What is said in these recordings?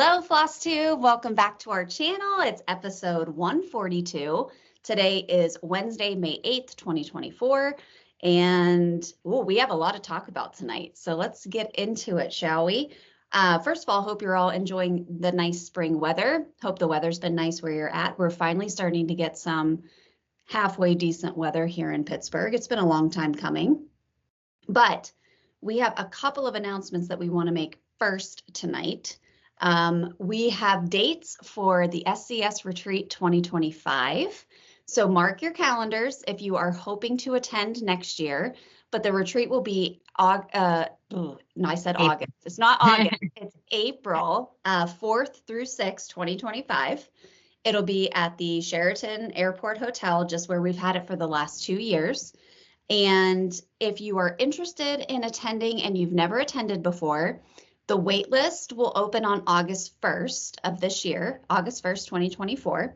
Hello, FlossTube. Welcome back to our channel. It's episode 142. Today is Wednesday, May 8th, 2024. And we have a lot to talk about tonight. So let's get into it, shall we? First of all, hope you're all enjoying the nice spring weather. Hope the weather's been nice where you're at. We're finally starting to get some halfway decent weather here in Pittsburgh. It's been a long time coming. But we have a couple of announcements that we want to make first tonight. We have dates for the SCS Retreat 2025. So mark your calendars if you are hoping to attend next year, but the retreat will be, I said August. It's not August, it's April 4th through 6th, 2025. It'll be at the Sheraton Airport Hotel, just where we've had it for the last 2 years. And if you are interested in attending and you've never attended before, the wait list will open on August 1st of this year, August 1st, 2024.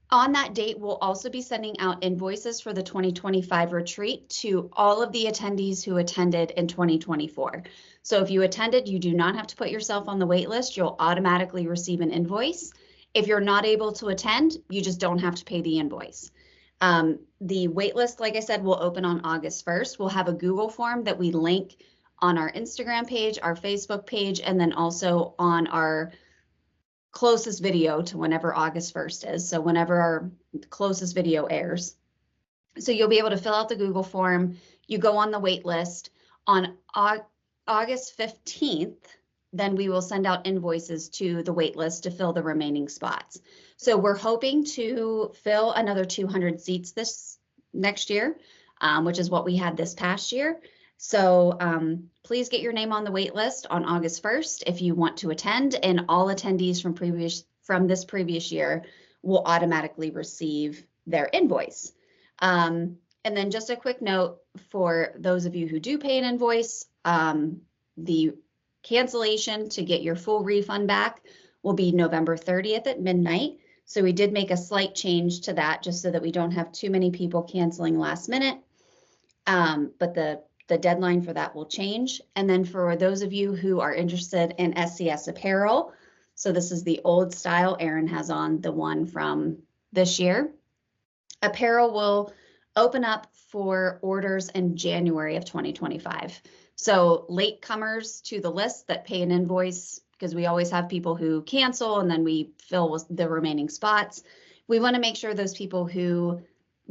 On that date, we'll also be sending out invoices for the 2025 retreat to all of the attendees who attended in 2024. So if you attended, you do not have to put yourself on the wait list. You'll automatically receive an invoice. If you're not able to attend, you just don't have to pay the invoice. The wait list, like I said, will open on August 1st. We'll have a Google form that we link on our Instagram page, our Facebook page, and then also on our closest video to whenever August 1st is. So whenever our closest video airs. So you'll be able to fill out the Google form. You go on the wait list. On August 15th, then we will send out invoices to the wait list to fill the remaining spots. So we're hoping to fill another 200 seats this next year, which is what we had this past year. So please get your name on the wait list on August 1st if you want to attend, and all attendees from this previous year will automatically receive their invoice. And then just a quick note for those of you who do pay an invoice, the cancellation to get your full refund back will be November 30th at midnight. So we did make a slight change to that just so that we don't have too many people canceling last minute. But the deadline for that will change. And then for those of you who are interested in SCS apparel, so this is the old style. Erin has on the one from this year. Apparel will open up for orders in January of 2025. So latecomers to the list that pay an invoice, because we always have people who cancel and then we fill the remaining spots. We want to make sure those people who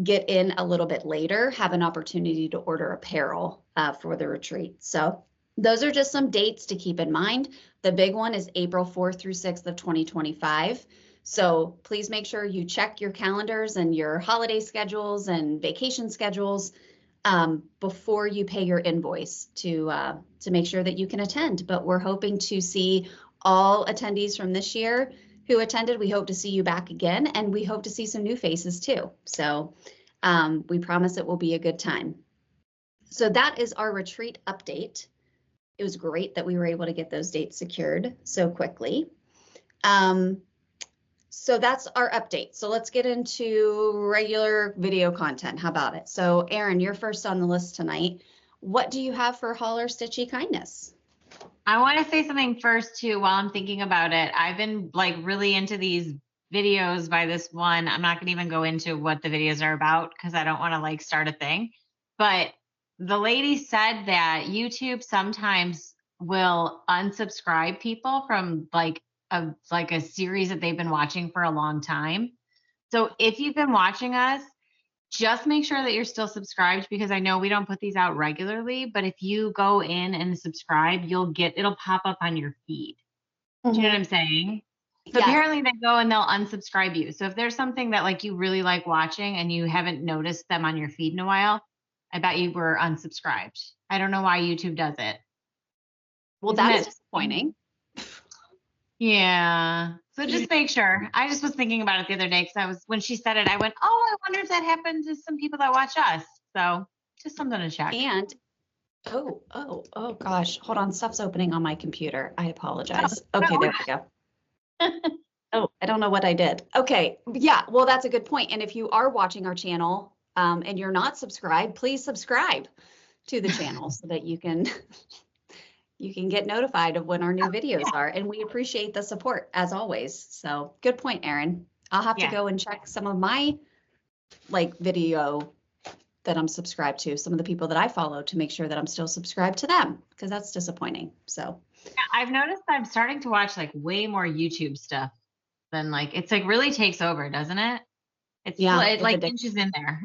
get in a little bit later have an opportunity to order apparel for the retreat. So those are just some dates to keep in mind. The big one is April 4th through 6th of 2025. So please make sure you check your calendars and your holiday schedules and vacation schedules before you pay your invoice to make sure that you can attend. But we're hoping to see all attendees from this year who attended. We hope to see you back again, and we hope to see some new faces too. So we promise it will be a good time. So that is our retreat update. It was great that we were able to get those dates secured so quickly. So that's our update. So let's get into regular video content. How about it? So Erin, you're first on the list tonight. What do you have for Holler Stitchy Kindness? I want to say something first too while I'm thinking about it. I've been like really into these videos by this one. I'm not going to even go into what the videos are about because I don't want to like start a thing. But the lady said that YouTube sometimes will unsubscribe people from like a series that they've been watching for a long time. So if you've been watching us, just make sure that you're still subscribed, because I know we don't put these out regularly, but if you go in and subscribe, it'll pop up on your feed. Do you know what I'm saying? So yes. Apparently they go and they'll unsubscribe you. So if there's something that like you really like watching and you haven't noticed them on your feed in a while, I bet you were unsubscribed. I don't know why YouTube does it. Well, that's disappointing. Yeah. So just make sure. I just was thinking about it the other day because when she said it, I went, oh, I wonder if that happened to some people that watch us. So just something to check. And oh gosh, hold on, stuff's opening on my computer. I apologize. Okay, there we go. Oh, I don't know what I did. Okay, yeah, well, that's a good point. And if you are watching our channel and you're not subscribed, please subscribe to the channel so that you can you can get notified of when our new videos are. And we appreciate the support as always. So good point, Erin. I'll have to go and check some of my like video that I'm subscribed to, some of the people that I follow, to make sure that I'm still subscribed to them, because that's disappointing. So I've noticed I'm starting to watch like way more YouTube stuff than like, it's like really takes over, doesn't it? It like inches in there.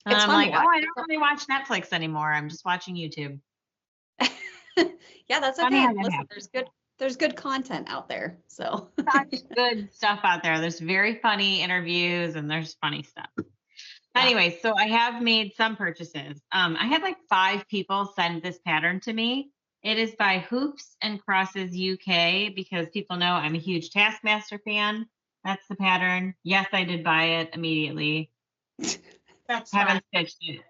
And I'm like, oh, I don't really watch Netflix anymore. I'm just watching YouTube. Yeah, that's okay. Listen, there's good content out there. So such good stuff out there. There's very funny interviews and there's funny stuff. Yeah. Anyway, so I have made some purchases. I had like 5 people send this pattern to me. It is by Hoops and Crosses UK, because people know I'm a huge Taskmaster fan. That's the pattern. Yes, I did buy it immediately. Haven't stitched it.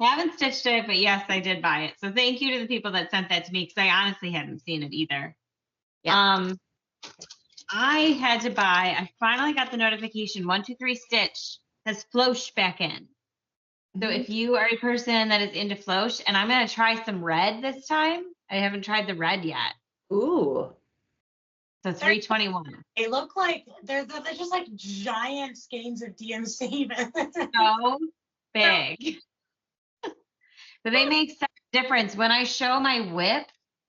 Haven't stitched it, but yes, I did buy it. So thank you to the people that sent that to me, because I honestly hadn't seen it either. Yeah. I had to buy, I finally got the notification, 123 Stitch has Floesch back in. So if you are a person that is into Floesch, and I'm going to try some red this time. I haven't tried the red yet. Ooh. So 321. They look like they're just like giant skeins of DMC. So big. So they make such a difference. When I show my whip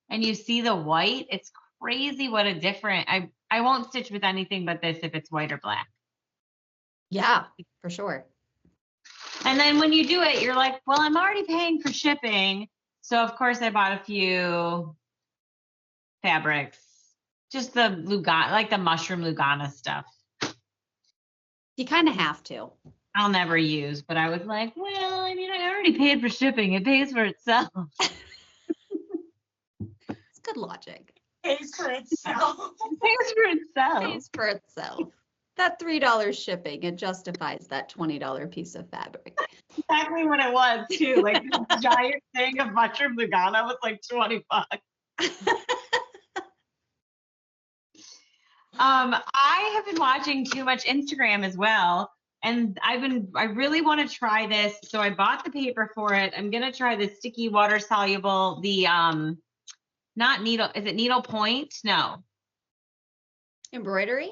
and you see the white, it's crazy what a different. I won't stitch with anything but this if it's white or black. Yeah, for sure. And then when you do it, you're like, well, I'm already paying for shipping. So of course I bought a few fabrics, just the Lugana, like the mushroom Lugana stuff. You kind of have to. I'll never use, but I was like, well, I mean, I already paid for shipping. It pays for itself. It's good logic. Pays for itself. Pays for itself. Pays for itself. That $3 shipping, it justifies that $20 piece of fabric. Exactly what it was too. Like this giant thing of mushroom Lugana was like $20. I have been watching too much Instagram as well. And I really want to try this. So I bought the paper for it. I'm going to try the sticky water soluble, the, not needle, is it needle point? No. Embroidery?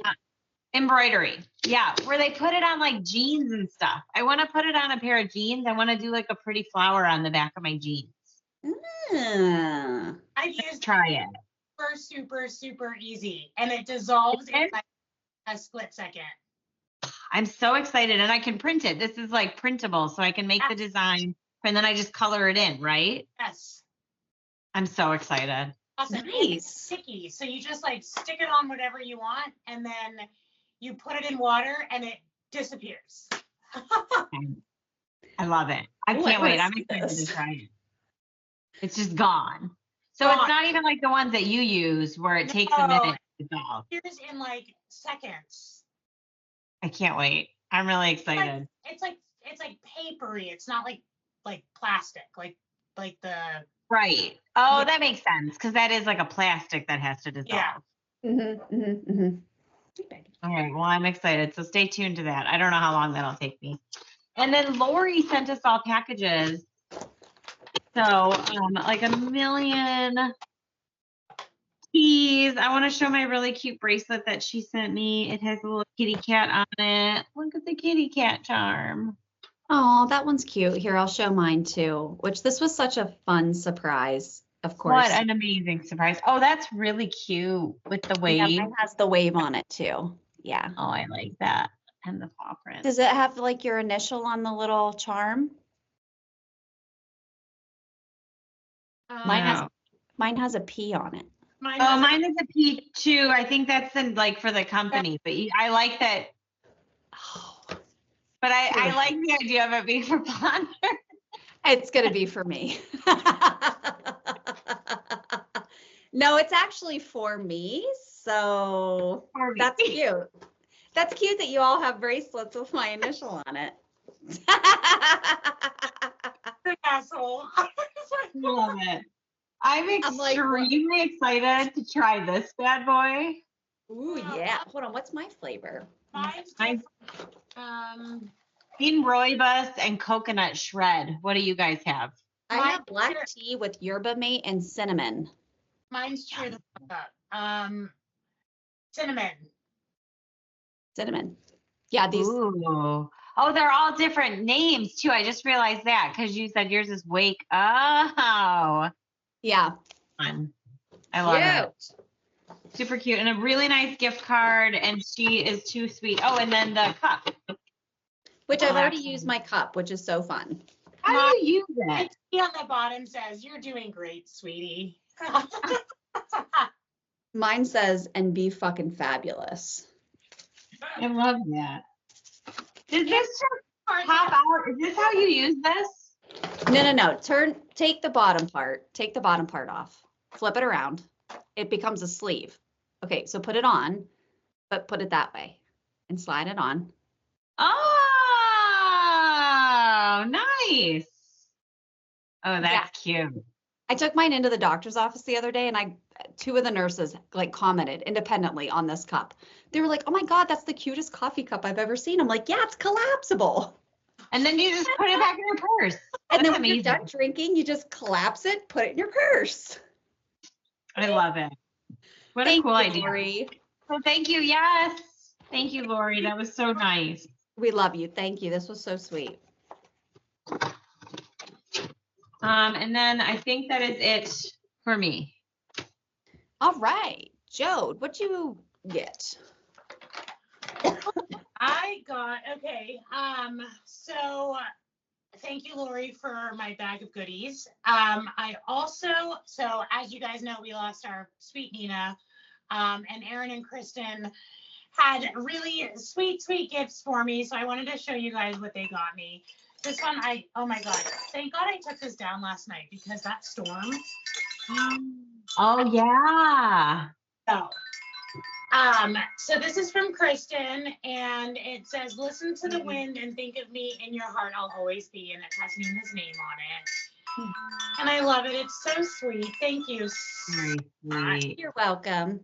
Embroidery. Yeah. Where they put it on like jeans and stuff. I want to put it on a pair of jeans. I want to do like a pretty flower on the back of my jeans. I've used try it. Super, super easy. And it dissolves in like a split second. I'm so excited, and I can print it. This is like printable, so I can make the design and then I just color it in, right? Yes. I'm so excited. Awesome. Nice. It's sticky. So you just like stick it on whatever you want, and then you put it in water and it disappears. I love it. I can't wait. I'm excited to try it. It's just gone. So it's not even like the ones that you use where it takes a minute to dissolve. Here's in like seconds. I can't wait. I'm really excited. It's like papery. It's not like plastic, like the right. Oh, that makes sense, because that is like a plastic that has to dissolve. Yeah. All right. Well, I'm excited. So stay tuned to that. I don't know how long that'll take me. And then Lori sent us all packages. So like a million keys. I want to show my really cute bracelet that she sent me. It has a little kitty cat on it. Look at the kitty cat charm. Oh, that one's cute. Here, I'll show mine too, which this was such a fun surprise, of course. What an amazing surprise. Oh, that's really cute with the wave. Yeah, mine has the wave on it too. Yeah. Oh, I like that. And the paw print. Does it have like your initial on the little charm? Mine has a P on it. Mine is a P too. I think that's in like for the company, but I like that. Oh, but I like the idea of it being for Ponder. It's gonna be for me. No, it's actually for me. So that's cute. That's cute that you all have bracelets with my initial on it. Asshole. Love it. I'm extremely excited to try this bad boy. Ooh, yeah. Hold on. What's my flavor? Mine's bean rooibos and coconut shred. What do you guys have? I Mine- have black tea with yerba mate and cinnamon. Mine's cheer the fuck up. Cinnamon. Cinnamon. Yeah, these. Ooh. Oh, they're all different names too. I just realized that because you said yours is Wake. Oh, Yeah. fun. I love it. Cute. Super cute and a really nice gift card. And she is too sweet. Oh, and then the cup. Which I've already That's used my cup, which is so fun. How do you use it? It on the bottom says, "You're doing great, sweetie." Mine says, and be fucking fabulous. I love that. Does this just pop out? Is this how you use this? No. Take the bottom part off. Flip it around. It becomes a sleeve. Okay, so put it on, but put it that way and slide it on. Oh, nice. Oh, that's cute. I took mine into the doctor's office the other day and two of the nurses like commented independently on this cup. They were like, "Oh my God, that's the cutest coffee cup I've ever seen." I'm like, "Yeah, it's collapsible." And then you just put it back in your purse. And then That's when you're done drinking, you just collapse it, put it in your purse. I love it. What Thank a cool you, idea. Lori. Well, thank you. Yes. Thank you, Lori. That was so nice. We love you. Thank you. This was so sweet. And then I think that is it for me. All right, Jode, what'd you get? I got, okay. So thank you, Lori, for my bag of goodies. I also, so as you guys know, we lost our sweet Nina, and Erin and Kristen had really sweet, sweet gifts for me. So I wanted to show you guys what they got me. This one, oh my God, thank God I took this down last night because that storm. Oh, yeah. So this is from Kristen, and it says, "Listen to the wind and think of me. In your heart, I'll always be." And it has Nina's name on it. And I love it. It's so sweet. Thank you. Very sweet. You're welcome.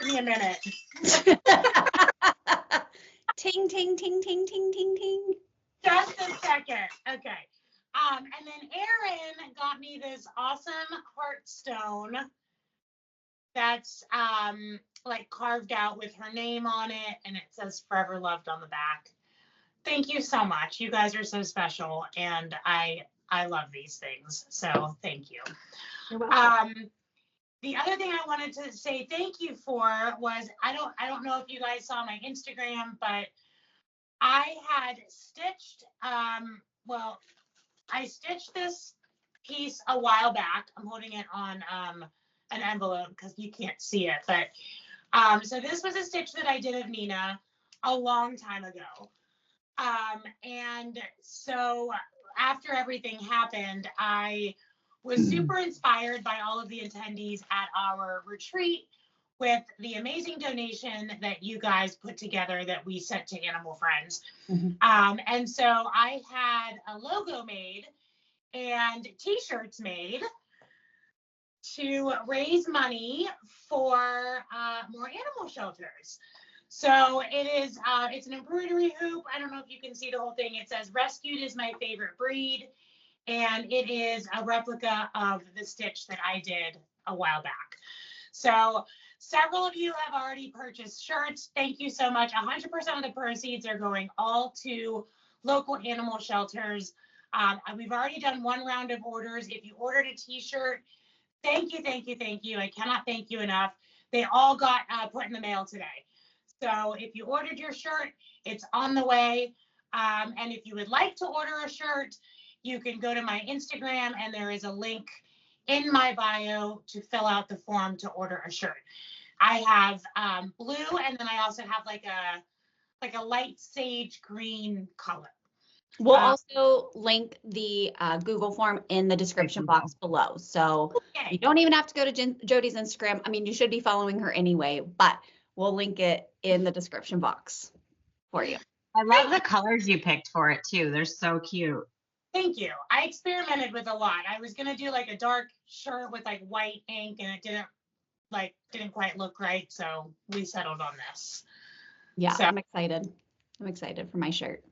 Give me a minute. Ting, ting, ting, ting, ting, ting, ting. Just a second. Okay. And then Erin got me this awesome heartstone that's like carved out with her name on it, and it says "Forever Loved" on the back. Thank you so much. You guys are so special, and I love these things. So thank you. You're welcome. The other thing I wanted to say thank you for was I don't know if you guys saw my Instagram, but I had stitched I stitched this piece a while back. I'm holding it on an envelope because you can't see it, but so this was a stitch that I did of Nina a long time ago. And so after everything happened, I was super inspired by all of the attendees at our retreat with the amazing donation that you guys put together that we sent to Animal Friends. And so I had a logo made and t-shirts made to raise money for more animal shelters. So it's an embroidery hoop. I don't know if you can see the whole thing. It says "Rescued is my favorite breed." And it is a replica of the stitch that I did a while back. So several of you have already purchased shirts. Thank you so much. 100% of the proceeds are going all to local animal shelters. We've already done one round of orders. If you ordered a t-shirt, thank you, thank you, thank you. I cannot thank you enough. They all got put in the mail today. So if you ordered your shirt, it's on the way. And if you would like to order a shirt, you can go to my Instagram and there is a link in my bio to fill out the form to order a shirt. I have blue, and then I also have like a light sage green color. We'll also link the Google form in the description box below. So you don't even have to go to Jodi's Instagram. I mean, you should be following her anyway, but we'll link it in the description box for you. I love the colors you picked for it too. They're so cute. Thank you. I experimented with a lot. I was gonna do like a dark shirt with like white ink, and it didn't quite look right, so we settled on this. Yeah, So, I'm excited. I'm excited for my shirt.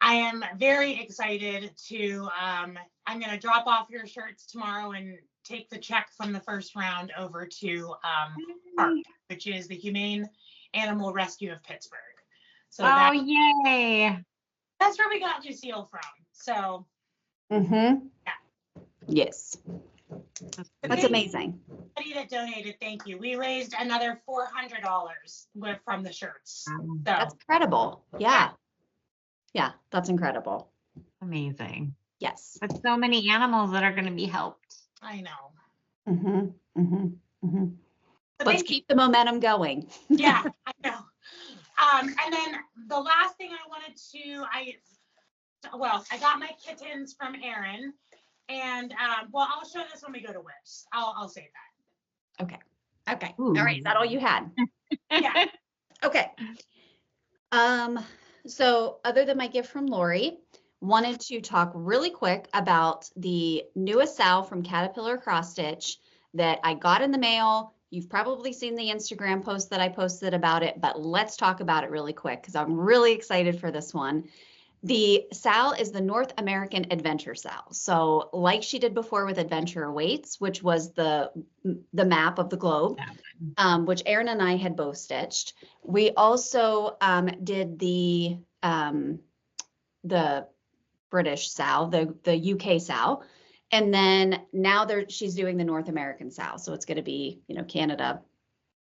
I am very excited to, I'm going to drop off your shirts tomorrow and take the check from the first round over to PARK, which is the Humane Animal Rescue of Pittsburgh. So yay. That's where we got Lucille from. So, yeah. Yes. That's thank amazing. Everybody that donated, thank you. We raised another $400 from the shirts. So That's incredible. Yeah. Yeah, that's incredible. Amazing. Yes. But so many animals that are going to be helped. I know. Let's keep the momentum going. Yeah, I know. And then the last thing I wanted to, I got my kittens from Erin, and I'll show this when we go to Whips. I'll say that. Okay. Ooh. All right. Is that all you had? Yeah. Okay. So other than my gift from Lori, wanted to talk really quick about the newest sow from Caterpillar Crossstitch that I got in the mail. You've probably seen the Instagram post that I posted about it, but let's talk about it really quick because I'm really excited for this one. The sow is the North American Adventure sow. So like she did before with Adventure Awaits, which was the map of the globe, which Erin and I had both stitched. We also did the British sow, the UK sow. And then now she's doing the North American sow. So it's going to be, Canada,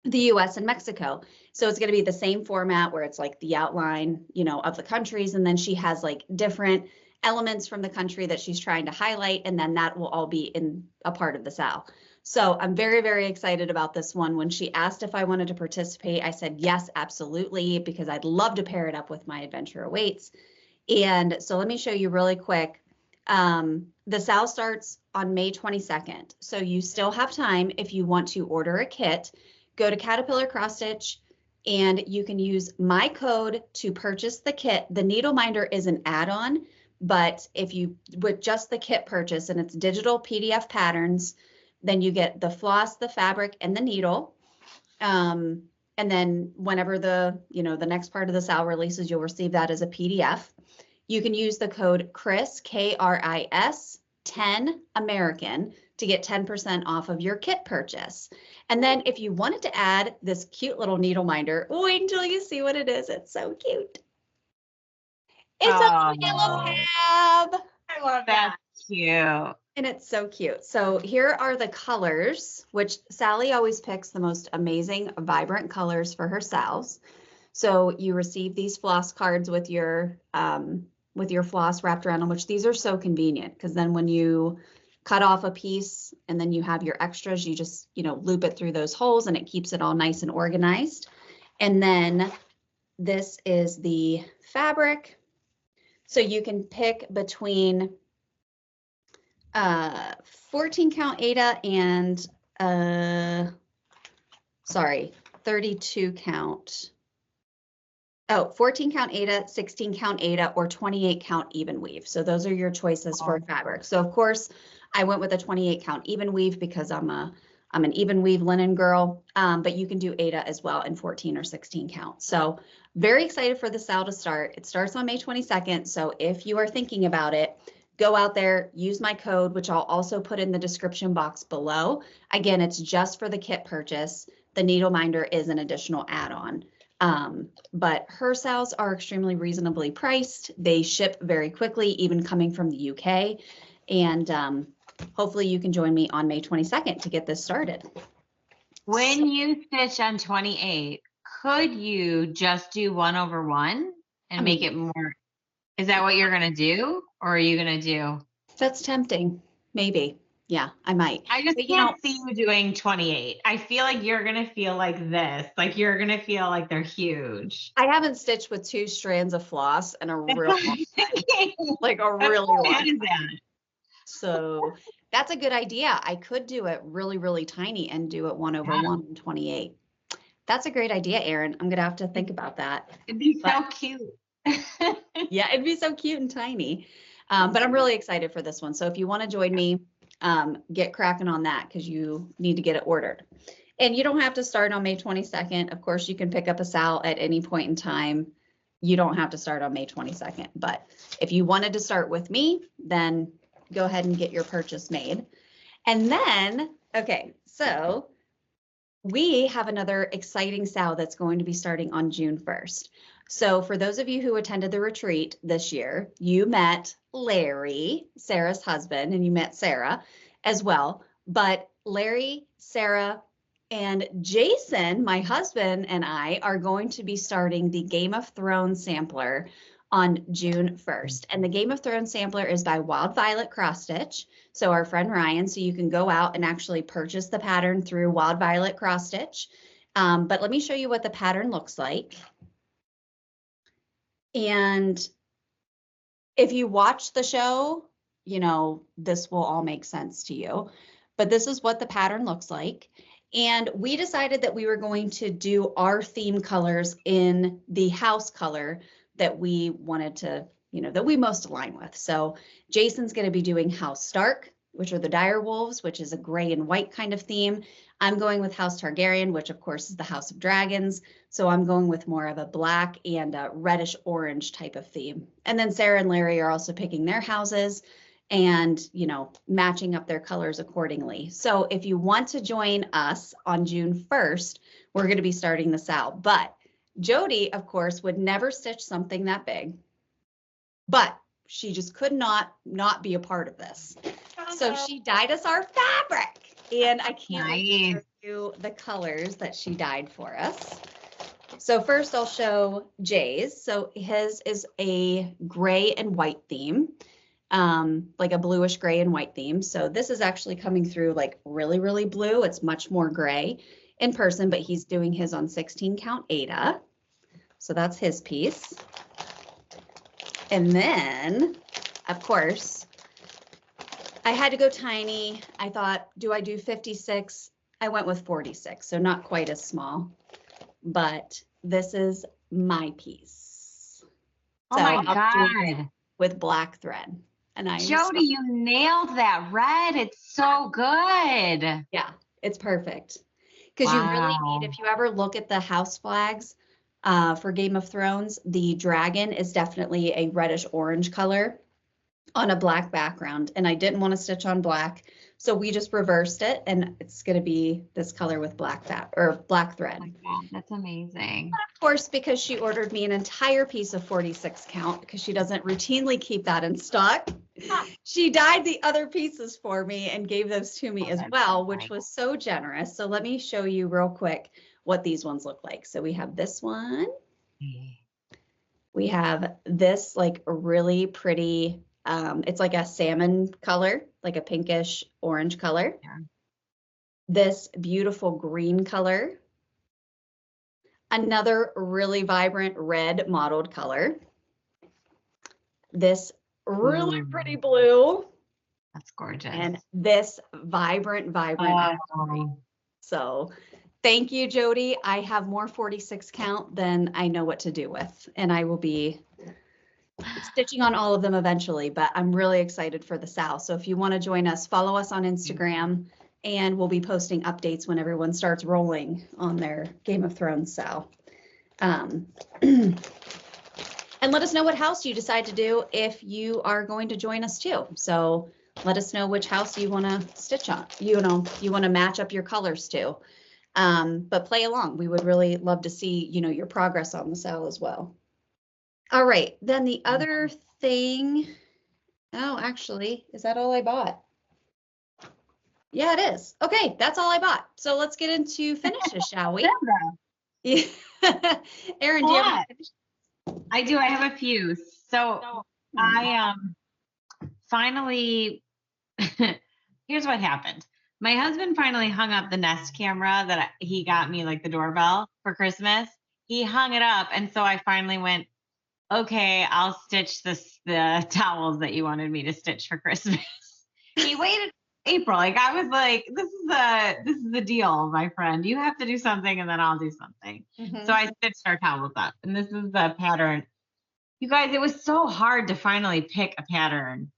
the US and Mexico. So it's going to be the same format where it's like the outline, of the countries. And then she has like different elements from the country that she's trying to highlight. And then that will all be in a part of the sow. So I'm very, very excited about this one. When she asked if I wanted to participate, I said, yes, absolutely, because I'd love to pair it up with my Adventure Awaits. And so let me show you really quick. The sow starts on May 22nd. So you still have time if you want to order a kit. Go to Caterpillar Crossstitch and you can use my code to purchase the kit. The needle minder is an add-on, but if you, with just the kit purchase and it's digital PDF patterns, then you get the floss, the fabric, and the needle. And then whenever the next part of the sow releases, you'll receive that as a PDF. You can use the code KRIS, KRIS, 10 American to get 10% off of your kit purchase. And then if you wanted to add this cute little needle minder, wait until you see what it is. It's so cute. It's a yellow cab. I love that. That's cute. And it's so cute. So here are the colors, which Sally always picks the most amazing, vibrant colors for her sows. So you receive these floss cards with your floss wrapped around them, which these are so convenient because then when you cut off a piece and then you have your extras, you just, loop it through those holes and it keeps it all nice and organized. And then this is the fabric. So you can pick between 14 count Aida and 32 count. 14 count Aida, 16 count Aida, or 28 count even weave. So those are your choices for fabric. So of course I went with a 28 count even weave because I'm an even weave linen girl, but you can do Aida as well in 14 or 16 count. So very excited for the sow to start. It starts on May 22nd. So if you are thinking about it, go out there, use my code, which I'll also put in the description box below. Again, it's just for the kit purchase. The needle minder is an additional add-on. But her sows are extremely reasonably priced. They ship very quickly, even coming from the UK. And hopefully you can join me on May 22nd to get this started. When you stitch on 28, could you just do 1/1 and make it more? Is that what you're going to do? Or are you going to do? That's tempting. Maybe. Yeah, I might. I just can't see you doing 28. I feel like you're going to feel like this. Like you're going to feel like they're huge. I haven't stitched with 2 strands of floss in a real long time. Like a really long time. So that's a good idea. I could do it really, really tiny and do it 1/1 and 28. That's a great idea, Erin. I'm going to have to think about that. It'd be so cute. Yeah, it'd be so cute and tiny. But I'm really excited for this one. So if you want to join me, get cracking on that because you need to get it ordered. And you don't have to start on May 22nd. Of course, you can pick up a sow at any point in time you don't have to start on May 22nd. But if you wanted to start with me, then go ahead and get your purchase made. And then, okay, so we have another exciting sale that's going to be starting on June 1st. So for those of you who attended the retreat this year, you met Larry, Sarah's husband, and you met Sarah as well. But Larry, Sarah, and Jason, my husband, and I are going to be starting the Game of Thrones sampler on June 1st. And the Game of Thrones sampler is by Wild Violet Crossstitch. So our friend Ryan, so you can go out and actually purchase the pattern through Wild Violet Crossstitch. But let me show you what the pattern looks like. And if you watch the show, you know, this will all make sense to you. But this is what the pattern looks like. And we decided that we were going to do our theme colors in the house color that we wanted to, you know, that we most align with. So Jason's going to be doing House Stark, which are the dire wolves, which is a gray and white kind of theme. I'm going with House Targaryen, which of course is the House of Dragons. So I'm going with more of a black and a reddish orange type of theme. And then Sarah and Larry are also picking their houses and, you know, matching up their colors accordingly. So if you want to join us on June 1st, we're going to be starting the sale. But Jodi, of course, would never stitch something that big, but she just could not be a part of this. So she dyed us our fabric, and I can't wait to show you the colors that she dyed for us. So first I'll show Jay's. So his is a gray and white theme, like a bluish gray and white theme. So this is actually coming through like really, really blue. It's much more gray in person, but he's doing his on 16 count Ada. So that's his piece. And then, of course, I had to go tiny. I thought, do I do 56? I went with 46, so not quite as small, but this is my piece. Oh so my I'll do it God. with black thread. And Jodi, you nailed that red. It's so good. Yeah, it's perfect. Because you really need, if you ever look at the house flags for Game of Thrones, the dragon is definitely a reddish orange color on a black background. And I didn't want to stitch on black, so we just reversed it, and it's going to be this color with black black thread. Oh my God, that's amazing. Of course, because she ordered me an entire piece of 46 count because she doesn't routinely keep that in stock. She dyed the other pieces for me and gave those to me as well, which was so generous. So let me show you real quick what these ones look like. So we have this one. We have this like really pretty, it's like a salmon color, like a pinkish orange color. Yeah. This beautiful green color. Another really vibrant red mottled color. This really pretty blue. That's gorgeous. And this vibrant. So thank you, Jodi. I have more 46 count than I know what to do with, and I will be stitching on all of them eventually, but I'm really excited for the sale. So if you want to join us, follow us on Instagram, and we'll be posting updates when everyone starts rolling on their Game of Thrones sale. And let us know what house you decide to do if you are going to join us too. So let us know which house you want to stitch on. You want to match up your colors to. But play along. We would really love to see, your progress on the sale as well. All right. Then the other thing. Oh, actually, is that all I bought? Yeah, it is. Okay, that's all I bought. So let's get into finishes, shall we? Yeah. Erin, do you have any finishes? I do. I have a few. So I finally, here's what happened. My husband finally hung up the Nest camera that he got me, like the doorbell for Christmas. He hung it up. And so I finally went, okay, I'll stitch the towels that you wanted me to stitch for Christmas. He waited April. Like I was like, this is the deal, my friend. You have to do something and then I'll do something. Mm-hmm. So I stitched our towels up, and this is the pattern. You guys, it was so hard to finally pick a pattern.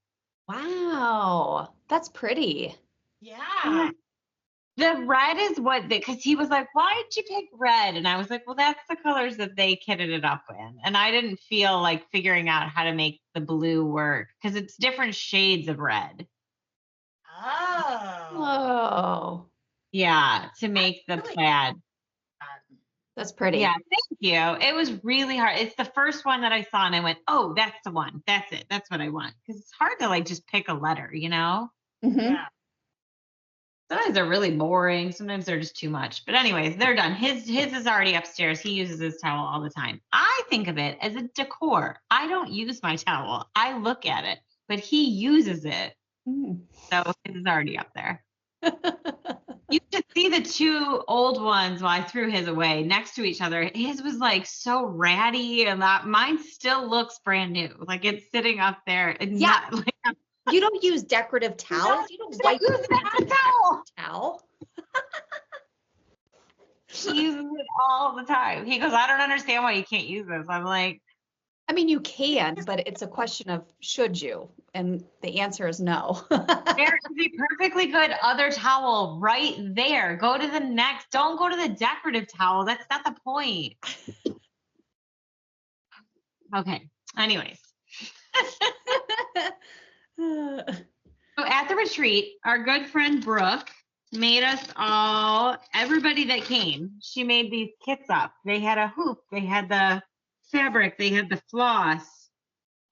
Wow, that's pretty. Yeah. The red is what because he was like, why did you pick red? And I was like, well, that's the colors that they kitted it up in. And I didn't feel like figuring out how to make the blue work because it's different shades of red. Oh. Whoa. Yeah, to make the Really? plaid. That's pretty. Yeah, thank you. It was really hard. It's the first one that I saw and I went, oh, that's the one. That's it. That's what I want. Because it's hard to like just pick a letter, you know? Mhm. Yeah. Sometimes they're really boring. Sometimes they're just too much. But anyways, they're done. His is already upstairs. He uses his towel all the time. I think of it as a decor. I don't use my towel. I look at it, but he uses it. Mm. So his is already up there. You could see the two old ones while I threw his away next to each other. His was like so ratty and that mine still looks brand new. Like it's sitting up there. It's Yeah. not like You don't use decorative towels. You don't wipe use that towel. towel. He uses it all the time. He goes, I don't understand why you can't use this. I'm like, I mean, you can, but it's a question of should you? And the answer is no. there is a perfectly good other towel right there. Go to the next. Don't go to the decorative towel. That's not the point. Okay. Anyways. So at the retreat, our good friend Brooke made us all, everybody that came, she made these kits up. They had a hoop, they had the fabric, they had the floss,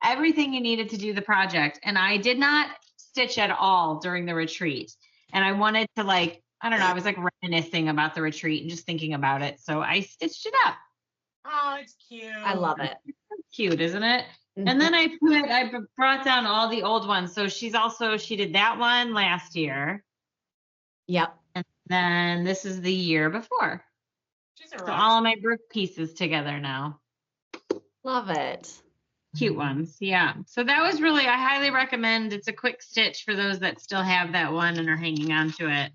everything you needed to do the project. And I did not stitch at all during the retreat. And I wanted to like, I don't know, I was like reminiscing about the retreat and just thinking about it. So I stitched it up. Oh, it's cute. I love it. Cute, isn't it? Mhm. And then I brought down all the old ones. So she did that one last year. Yep. And then this is the year before. She's a So rock. all of my Brooke pieces together now. Love it. Cute ones. Yeah. So that was really, I highly recommend. It's a quick stitch for those that still have that one and are hanging on to it.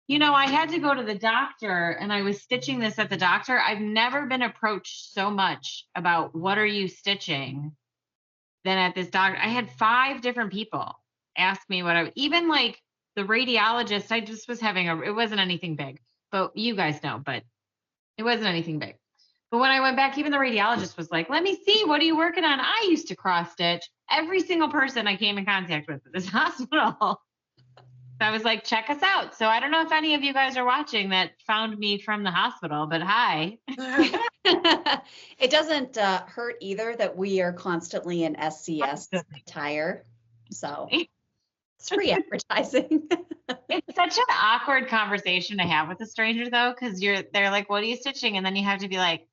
You know, I had to go to the doctor and I was stitching this at the doctor. I've never been approached so much about what are you stitching than at this doctor. I had 5 different people ask me even like the radiologist, I just was it wasn't anything big, but you guys know, but it wasn't anything big. But when I went back, even the radiologist was like, let me see, what are you working on? I used to cross stitch. Every single person I came in contact with at this hospital. So I was like, check us out. So I don't know if any of you guys are watching that found me from the hospital, but hi. It doesn't hurt either that we are constantly in SCS attire. So it's free advertising. It's such an awkward conversation to have with a stranger though, because they're like, what are you stitching? And then you have to be like,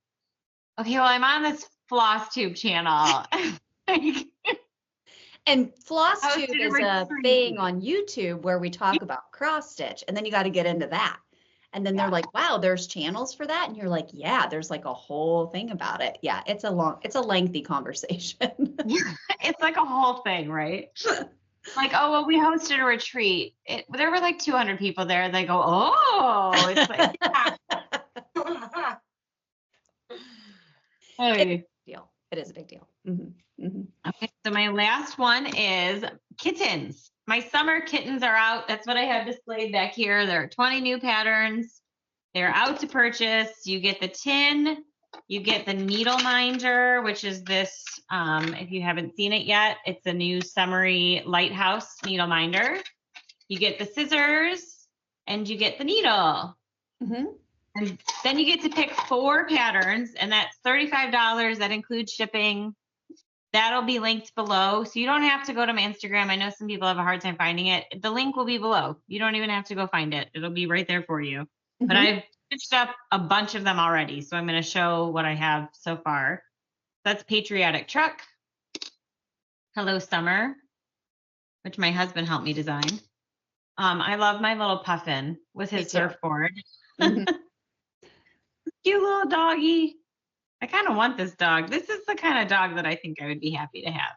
okay, well, I'm on this floss tube channel. And floss I was tube doing is my a free. thing on YouTube where we talk about cross stitch, and then you got to get into that. And then they're like, wow, there's channels for that. And you're like, yeah, there's like a whole thing about it. Yeah, it's a lengthy conversation. It's like a whole thing, right? Like, oh, well, we hosted a retreat. There were like 200 people there. They go, oh, it's like, hey. Deal. It is a big deal. Mm-hmm. Mm-hmm. Okay, so my last one is kittens. My summer kittens are out. That's what I have displayed back here. There are 20 new patterns. They're out to purchase. You get the tin. You get the needle minder, which is this, if you haven't seen it yet, it's a new summery lighthouse needle minder. You get the scissors and you get the needle. Mm-hmm. And then you get to pick 4 patterns, and that's $35. That includes shipping. That'll be linked below. So you don't have to go to my Instagram. I know some people have a hard time finding it. The link will be below. You don't even have to go find it. It'll be right there for you. Mm-hmm. But I've stitched up a bunch of them already. So I'm going to show what I have so far. That's Patriotic Truck. Hello Summer, which my husband helped me design. I love my little puffin with his surfboard. Mm-hmm. Cute little doggy. I kind of want this dog. This is the kind of dog that I think I would be happy to have.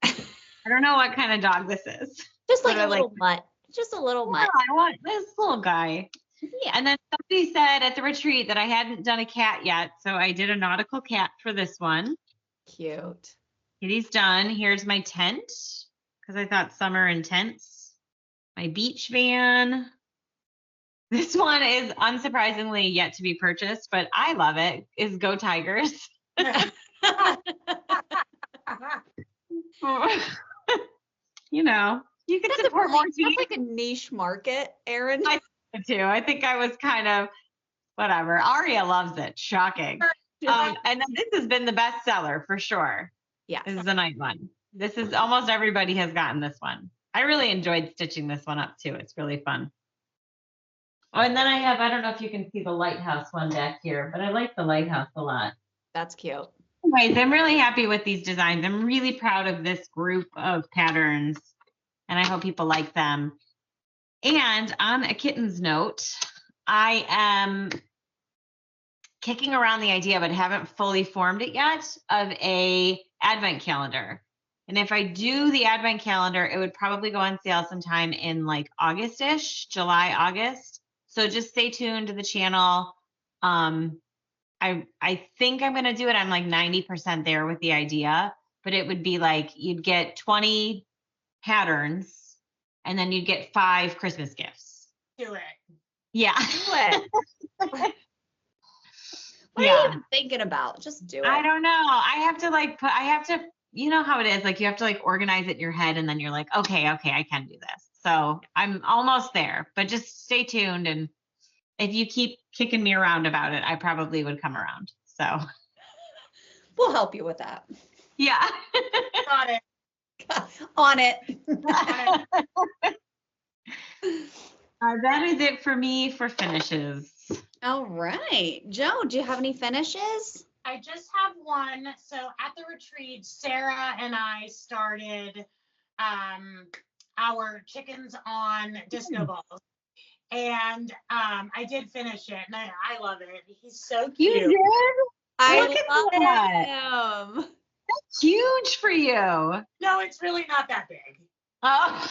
I don't know what kind of dog this is. Just like a little mutt. Just a little mutt. I want this little guy. Yeah. And then somebody said at the retreat that I hadn't done a cat yet. So I did a nautical cat for this one. Cute. Kitty's done. Here's my tent because I thought summer and tents. My beach van. This one is unsurprisingly yet to be purchased, but I love it, is Go Tigers. You know, you can support more That's teams. like a niche market, Erin. Too. I think I was kind of whatever. Aria loves it. Shocking. And then this has been the best seller for sure. Yeah. This is a nice one. This is almost everybody has gotten this one. I really enjoyed stitching this one up too. It's really fun. Oh, and then I don't know if you can see the lighthouse one back here, but I like the lighthouse a lot. That's cute. Anyways, I'm really happy with these designs. I'm really proud of this group of patterns, and I hope people like them. And on a kittens note, I am kicking around the idea, but haven't fully formed it yet, of a advent calendar. And if I do the advent calendar, it would probably go on sale sometime in like August-ish, July, August. So just stay tuned to the channel. I think I'm going to do it. I'm like 90% there with the idea, but it would be like you'd get 20 patterns and then you'd get 5 Christmas gifts. Do it. Yeah. Do it. What are you even thinking about? Just do it. I don't know. I have to, you know how it is. Like you have to like organize it in your head and then you're like, okay, I can do this. So I'm almost there, but just stay tuned. And if you keep kicking me around about it, I probably would come around. So we'll help you with that. Yeah. Got it. On it. That is it for me for finishes. All right. Joe, do you have any finishes? I just have one. So at the retreat, Sarah and I started our chickens on disco balls. And I did finish it, and I love it. He's so cute. You did? I Look at love that. him. That's huge for you. No, it's really not that big. Oh.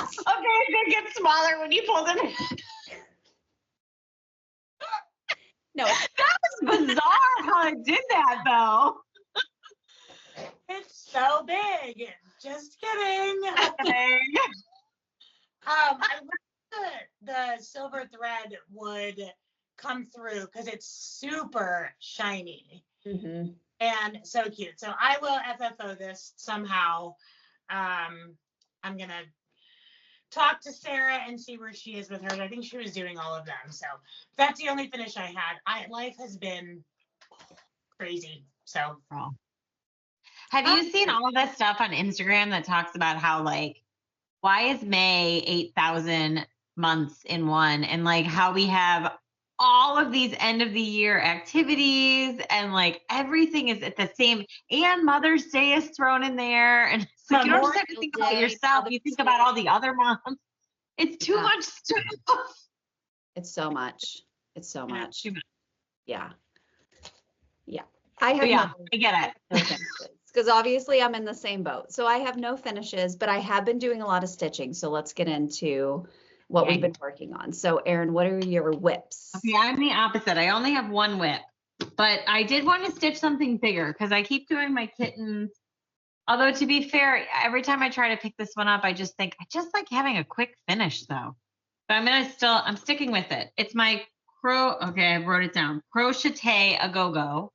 Okay, it gets smaller when you pull them in. No. That was bizarre how it did that, though. It's so big. Just kidding. Okay. I wish the silver thread would come through because it's super shiny and so cute. So I will FFO this somehow. I'm gonna talk to Sarah and see where she is with hers. I think she was doing all of them. So that's the only finish I had. Life has been crazy. So have you seen all of this stuff on Instagram that talks about how like why is May 8,000 months in one, and like how we have all of these end of the year activities and like everything is at the same, and Mother's Day is thrown in there, and it's like you don't just have to think about yourself, you think about all the other moms. It's too much stuff. It's so much. It's so much. Too much. Yeah. I have I get it. Because obviously I'm in the same boat. So I have no finishes, but I have been doing a lot of stitching. So let's get into what we've been working on. So Erin, what are your whips? Okay, I'm the opposite. I only have one whip, but I did want to stitch something bigger because I keep doing my kittens. Although to be fair, every time I try to pick this one up, I just think I just like having a quick finish though. But I'm sticking with it. It's my okay, I wrote it down. Crochet a go-go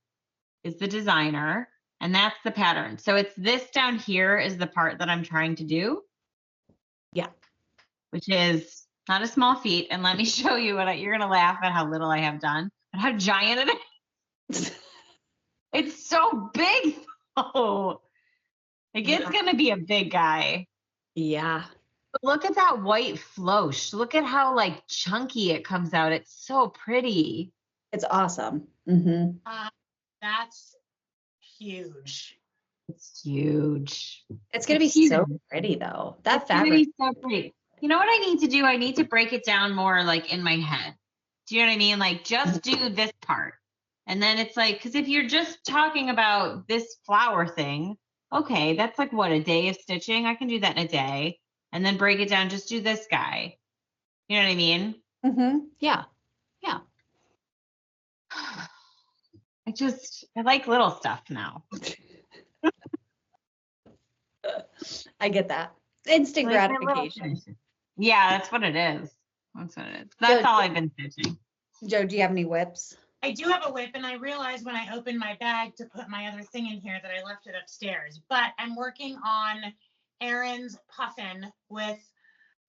is the designer. And that's the pattern. So it's this down here is the part that I'm trying to do. Yeah. Which is not a small feat. And let me show you you're going to laugh at how little I have done, but how giant it is. It's so big. though. Like it's going to be a big guy. Yeah. But look at that white floche. Look at how like chunky it comes out. It's so pretty. It's awesome. That's huge. It's huge. It's going to be so pretty though. That fabric. So pretty. You know what I need to do? I need to break it down more like in my head. Do you know what I mean? Like just do this part. And then it's like, because if you're just talking about this flower thing, okay, that's like what, a day of stitching? I can do that in a day. And then break it down, just do this guy. You know what I mean? Yeah. I like little stuff now. I get that. Instant gratification. Yeah, that's what it is. That's what it is. That's all I've been stitching. Joe, do you have any whips? I do have a whip, and I realized when I opened my bag to put my other thing in here that I left it upstairs. But I'm working on Erin's puffin with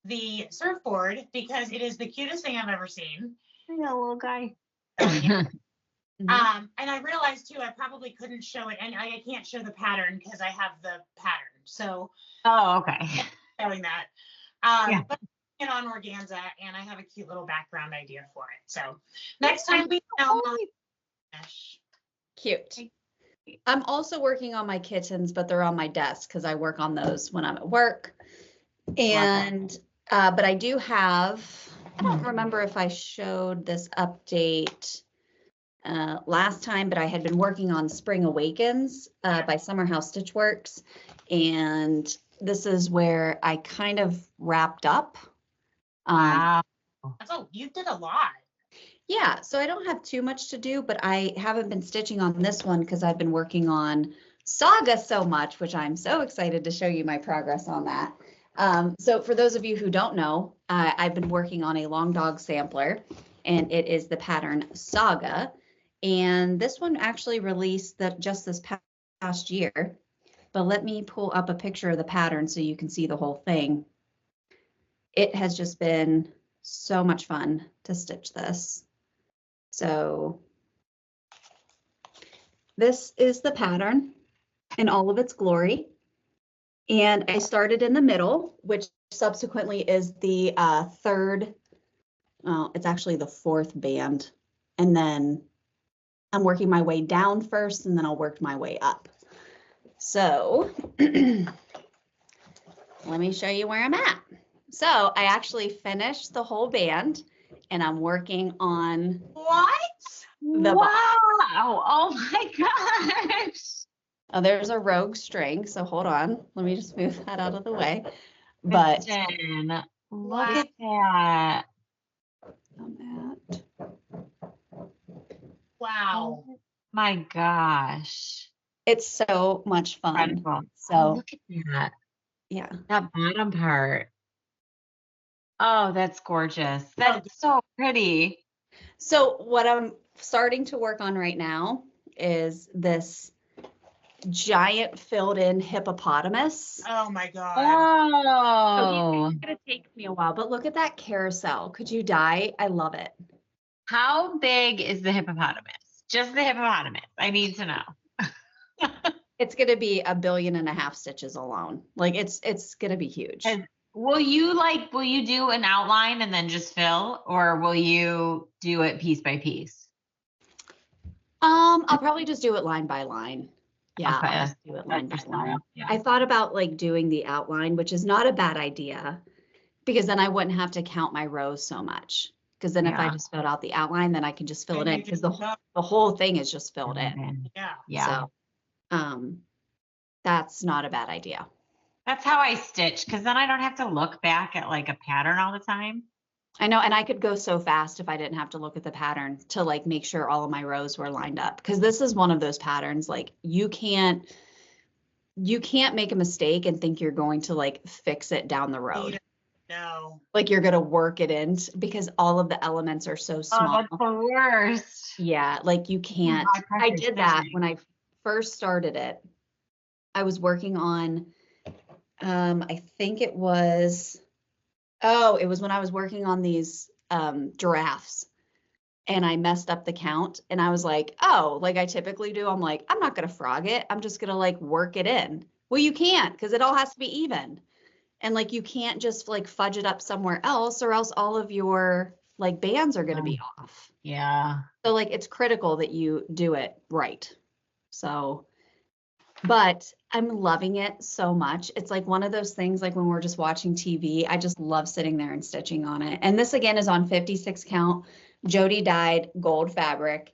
the surfboard because it is the cutest thing I've ever seen. I got a little guy. Oh, yeah. And I realized too, I probably couldn't show it, and I can't show the pattern because I have the pattern. So, Oh, okay. showing that. Yeah. But it's on organza, and I have a cute little background idea for it. So next time we film, I'll finish. Cute. I'm also working on my kittens, but they're on my desk because I work on those when I'm at work. And but I do have, I don't remember if I showed this update last time, but I had been working on Spring Awakens by Summer House Stitchworks. And this is where I kind of wrapped up. Wow. You did a lot. Yeah, so I don't have too much to do, but I haven't been stitching on this one because I've been working on Saga so much, which I'm so excited to show you my progress on that. So for those of you who don't know, I've been working on a long dog sampler, and it is the pattern Saga. And this one actually released just this past year. But let me pull up a picture of the pattern so you can see the whole thing. It has just been so much fun to stitch this. So this is the pattern in all of its glory. And I started in the middle, which subsequently is the third, well, it's actually the fourth band. And then I'm working my way down first, and then I'll work my way up. So let me show you where I'm at. So I actually finished the whole band, and I'm working on What? Wow. Oh my gosh. Oh, there's a rogue string, so hold on. Let me just move that out of the way. But Kristen, look Wow. at that. I'm at, Wow. Oh my gosh. it's so much fun. Incredible. So Oh, look at that. yeah. That bottom part. Oh, that's gorgeous. That's so pretty. So what I'm starting to work on right now is this giant filled in hippopotamus. Oh my God. Oh. It's gonna take me a while, but look at that carousel. Could you die? I love it. How big is the hippopotamus? Just the hippopotamus. I need to know. It's gonna be 1.5 billion stitches alone. Like it's gonna be huge. And will you do an outline and then just fill, or will you do it piece by piece? I'll probably just do it line by line. Yeah, Okay. I'll just do it line by line. Yeah. I thought about like doing the outline, which is not a bad idea, because then I wouldn't have to count my rows so much. Because then if I Yeah. just filled out the outline, then I can just fill it And in, you because just the whole thing is just filled in. Yeah. Yeah. So, that's not a bad idea. That's how I stitch, because then I don't have to look back at like a pattern all the time. I know, and I could go so fast if I didn't have to look at the pattern to like make sure all of my rows were lined up. Because this is one of those patterns, like you can't make a mistake and think you're going to like fix it down the road. No. Like you're gonna work it in because all of the elements are so small. Oh, that's the worst. Yeah, like you can't. I did that when I first started it. I was working on, I think it was when I was working on these giraffes, and I messed up the count, and I was like, oh, like I typically do. I'm like, I'm not gonna frog it. I'm just gonna like work it in. Well, you can't, because it all has to be even. And like you can't just like fudge it up somewhere else, or else all of your like bands are going to be off. Yeah. So like it's critical that you do it right. So, but I'm loving it so much. It's like one of those things, like when we're just watching TV, I just love sitting there and stitching on it. And this again is on 56 count, Jodi dyed gold fabric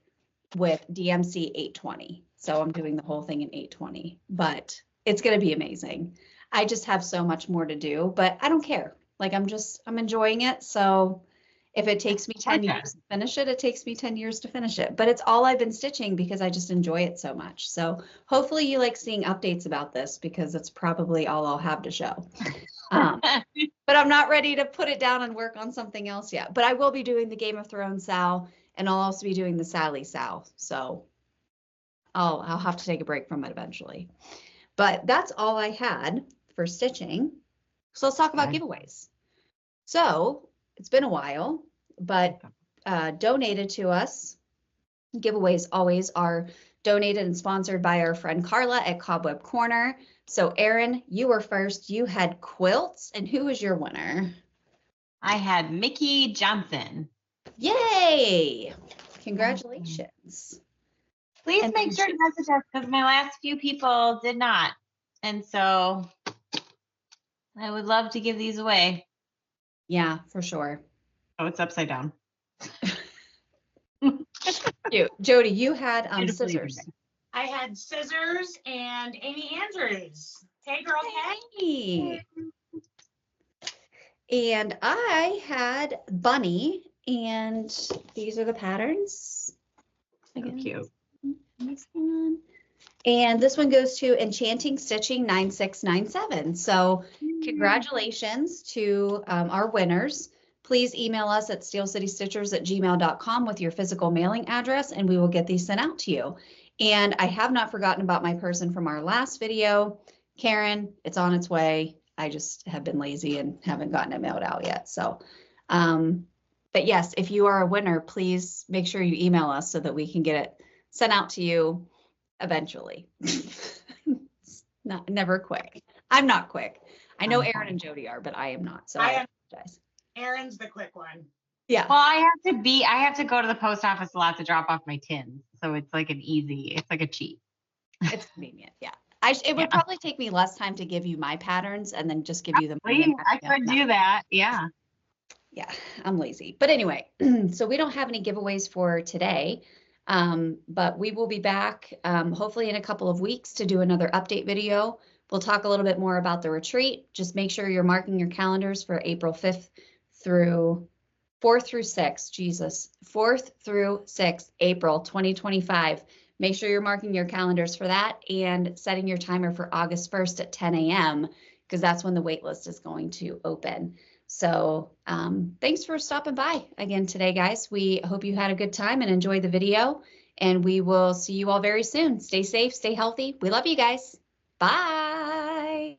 with DMC 820. So I'm doing the whole thing in 820, but it's going to be amazing. I just have so much more to do, but I don't care. Like I'm enjoying it. So if it takes me 10 years to finish it, it takes me 10 years to finish it. But it's all I've been stitching because I just enjoy it so much. So hopefully you like seeing updates about this, because it's probably all I'll have to show. But but I'm not ready to put it down and work on something else yet. But I will be doing the Game of Thrones Sal, and I'll also be doing the Sally Sal. So I'll have to take a break from it eventually. But that's all I had for stitching. So let's talk about giveaways. So it's been a while, but donated to us. Giveaways always are donated and sponsored by our friend Carla at Cobweb Corner. So Erin, you were first. You had quilts, and who was your winner? I had Mickey Johnson. Yay! Congratulations. Please And make sure to message us because my last few people did not. And so I would love to give these away. Yeah, for sure. Oh, it's upside down. Jodi, you had Beautifully scissors. done. I had scissors and Amy Andrews. Hey, girl, hey. Hey. And I had Bunny, and these are the patterns. So cute. This one. And this one goes to Enchanting Stitching 9697. So congratulations to our winners. Please email us at steelcitystitchers@gmail.com with your physical mailing address, and we will get these sent out to you. And I have not forgotten about my person from our last video. Karen, it's on its way. I just have been lazy and haven't gotten it mailed out yet. So, but yes, if you are a winner, please make sure you email us so that we can get it sent out to you eventually. Never quick. I'm not quick. I know Erin and Jodi are, but I am not. So I apologize. Erin's the quick one. Yeah. Well, I have to go to the post office a lot to drop off my tins. So it's like it's like a cheat. It's convenient. Yeah. It would probably take me less time to give you my patterns and then just give you them. I could do that. Yeah. Yeah, I'm lazy. But anyway, so we don't have any giveaways for today, but we will be back hopefully in a couple of weeks to do another update video. We'll talk a little bit more about the retreat. Just make sure you're marking your calendars for April 5th through 4th through 6th, Jesus, 4th through 6th, April 2025. Make sure you're marking your calendars for that and setting your timer for August 1st at 10 a.m. because that's when the wait list is going to open. So thanks for stopping by again today, guys. We hope you had a good time and enjoyed the video, and we will see you all very soon. Stay safe, stay healthy. We love you guys. Bye.